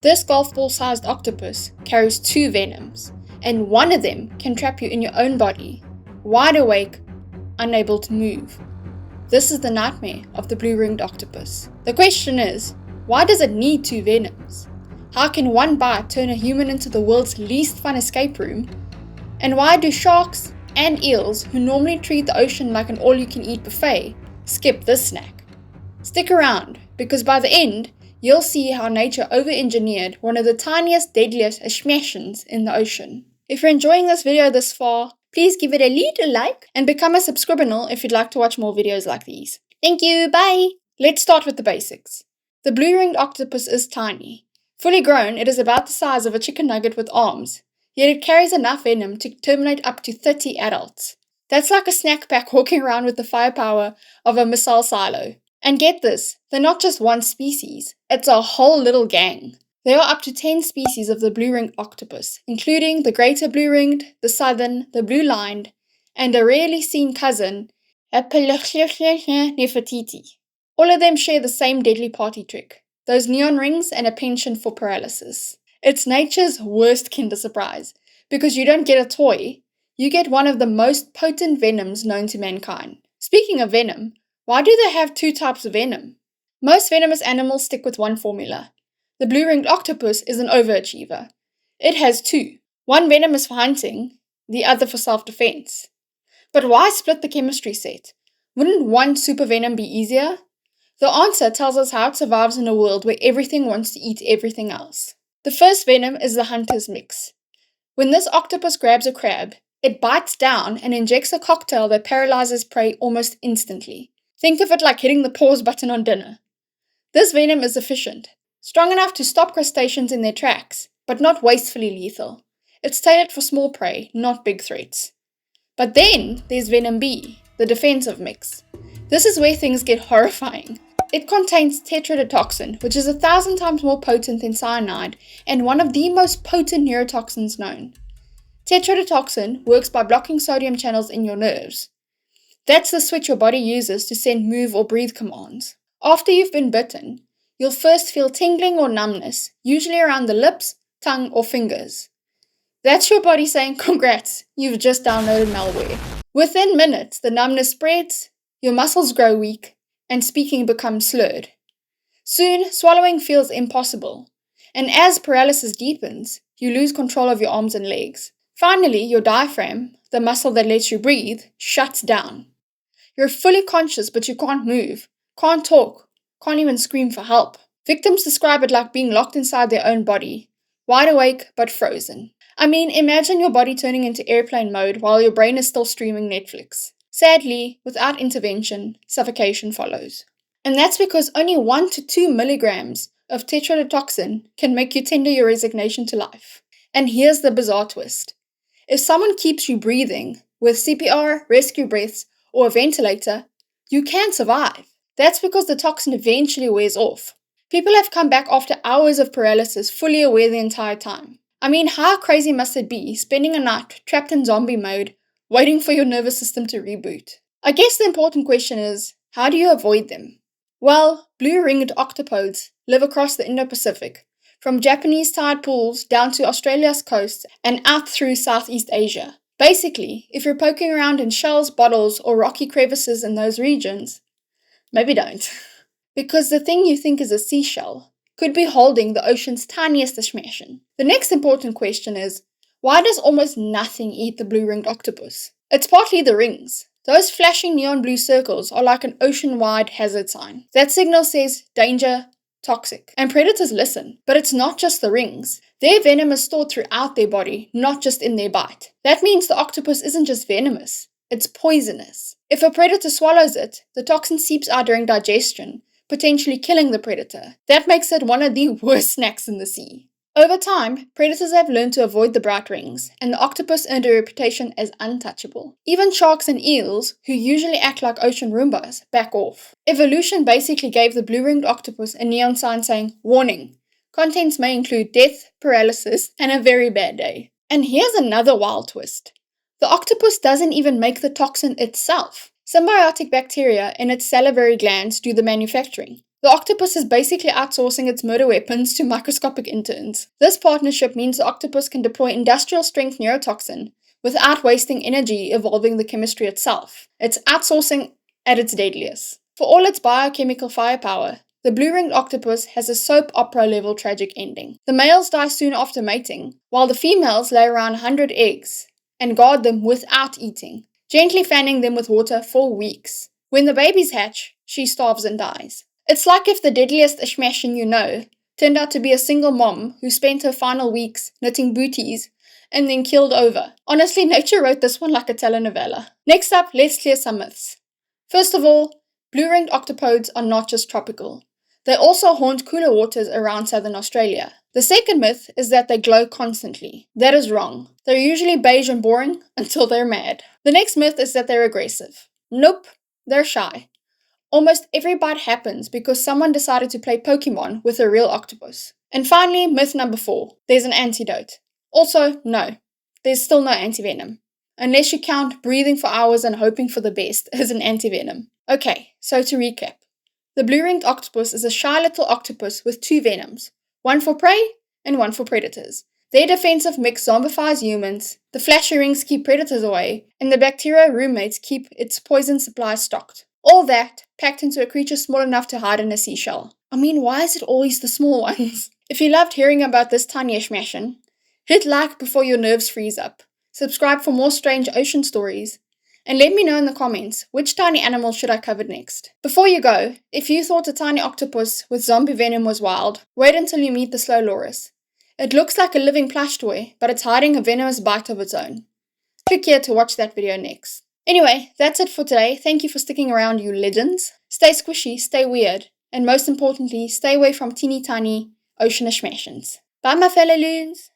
This golf ball-sized octopus carries 2 venoms, and one of them can trap you in your own body, wide awake, unable to move. This is the nightmare of the blue-ringed octopus. The question is, why does it need 2 venoms? How can one bite turn a human into the world's least fun escape room? And why do sharks and eels, who normally treat the ocean like an all-you-can-eat buffet, skip this snack? Stick around, because by the end, you'll see how nature over-engineered one of the tiniest, deadliest Asshmashins in the ocean. If you're enjoying this video this far, please give it a little like and become a subscriber if you'd like to watch more videos like these. Thank you, bye! Let's start with the basics. The blue-ringed octopus is tiny. Fully grown, it is about the size of a chicken nugget with arms, yet it carries enough venom to terminate up to 30 adults. That's like a snack pack walking around with the firepower of a missile silo. And get this, they're not just one species, it's a whole little gang. There are up to 10 species of the blue-ringed octopus, including the greater blue-ringed, the southern, the blue-lined, and a rarely seen cousin, Nefertiti. All of them share the same deadly party trick, those neon rings and a penchant for paralysis. It's nature's worst kinder surprise, because you don't get a toy, you get one of the most potent venoms known to mankind. Speaking of venom, why do they have 2 types of venom? Most venomous animals stick with one formula. The blue-ringed octopus is an overachiever. It has 2. One venom is for hunting, the other for self-defense. But why split the chemistry set? Wouldn't one super venom be easier? The answer tells us how it survives in a world where everything wants to eat everything else. The first venom is the hunter's mix. When this octopus grabs a crab, it bites down and injects a cocktail that paralyzes prey almost instantly. Think of it like hitting the pause button on dinner. This venom is efficient, strong enough to stop crustaceans in their tracks, but not wastefully lethal. It's tailored for small prey, not big threats. But then there's Venom B, the defensive mix. This is where things get horrifying. It contains tetrodotoxin, which is 1,000 times more potent than cyanide and one of the most potent neurotoxins known. Tetrodotoxin works by blocking sodium channels in your nerves. That's the switch your body uses to send move or breathe commands. After you've been bitten, you'll first feel tingling or numbness, usually around the lips, tongue, or fingers. That's your body saying, congrats, you've just downloaded malware. Within minutes, the numbness spreads, your muscles grow weak, and speaking becomes slurred. Soon, swallowing feels impossible, and as paralysis deepens, you lose control of your arms and legs. Finally, your diaphragm, the muscle that lets you breathe, shuts down. You're fully conscious, but you can't move, can't talk, can't even scream for help. Victims describe it like being locked inside their own body, wide awake but frozen. I mean, imagine your body turning into airplane mode while your brain is still streaming Netflix. Sadly, without intervention, suffocation follows. And that's because only 1 to 2 milligrams of tetrodotoxin can make you tender your resignation to life. And here's the bizarre twist. If someone keeps you breathing with CPR, rescue breaths, or a ventilator, you can survive. That's because the toxin eventually wears off. People have come back after hours of paralysis fully aware the entire time. I mean, how crazy must it be spending a night trapped in zombie mode, waiting for your nervous system to reboot? I guess the important question is, how do you avoid them? Well, blue-ringed octopodes live across the Indo-Pacific, from Japanese tide pools down to Australia's coast and out through Southeast Asia. Basically, if you're poking around in shells, bottles, or rocky crevices in those regions, maybe don't. Because the thing you think is a seashell could be holding the ocean's tiniest Asshmashin. The next important question is, why does almost nothing eat the blue-ringed octopus? It's partly the rings. Those flashing neon blue circles are like an ocean-wide hazard sign. That signal says danger, toxic. And predators listen. But it's not just the rings. Their venom is stored throughout their body, not just in their bite. That means the octopus isn't just venomous, it's poisonous. If a predator swallows it, the toxin seeps out during digestion, potentially killing the predator. That makes it one of the worst snacks in the sea. Over time, predators have learned to avoid the bright rings, and the octopus earned a reputation as untouchable. Even sharks and eels, who usually act like ocean Roombas, back off. Evolution basically gave the blue-ringed octopus a neon sign saying, warning, contents may include death, paralysis, and a very bad day. And here's another wild twist. The octopus doesn't even make the toxin itself. Symbiotic bacteria in its salivary glands do the manufacturing. The octopus is basically outsourcing its murder weapons to microscopic interns. This partnership means the octopus can deploy industrial-strength neurotoxin without wasting energy evolving the chemistry itself. It's outsourcing at its deadliest. For all its biochemical firepower, the blue-ringed octopus has a soap opera-level tragic ending. The males die soon after mating, while the females lay around 100 eggs and guard them without eating, gently fanning them with water for weeks. When the babies hatch, she starves and dies. It's like if the deadliest Asshmashin you know turned out to be a single mom who spent her final weeks knitting booties and then killed over. Honestly, nature wrote this one like a telenovela. Next up, let's clear some myths. First of all, blue-ringed octopodes are not just tropical. They also haunt cooler waters around southern Australia. The second myth is that they glow constantly. That is wrong. They're usually beige and boring until they're mad. The next myth is that they're aggressive. Nope, they're shy. Almost every bite happens because someone decided to play Pokemon with a real octopus. And finally, myth number 4, there's an antidote. Also, no, there's still no antivenom. Unless you count breathing for hours and hoping for the best as an antivenom. Okay, so to recap. The blue-ringed octopus is a shy little octopus with 2 venoms, one for prey and one for predators. Their defensive mix zombifies humans, the flashy rings keep predators away, and the bacteria roommates keep its poison supply stocked. All that packed into a creature small enough to hide in a seashell. I mean, why is it always the small ones? If you loved hearing about this tiny Asshmashin, hit like before your nerves freeze up, subscribe for more strange ocean stories, and let me know in the comments which tiny animal should I cover next. Before you go, if you thought a tiny octopus with zombie venom was wild, wait until you meet the slow loris. It looks like a living plush toy, but it's hiding a venomous bite of its own. Click here to watch that video next. Anyway, that's it for today. Thank you for sticking around, you legends. Stay squishy, stay weird, and most importantly, stay away from teeny tiny ocean Asshmashins. Bye my fellow loons!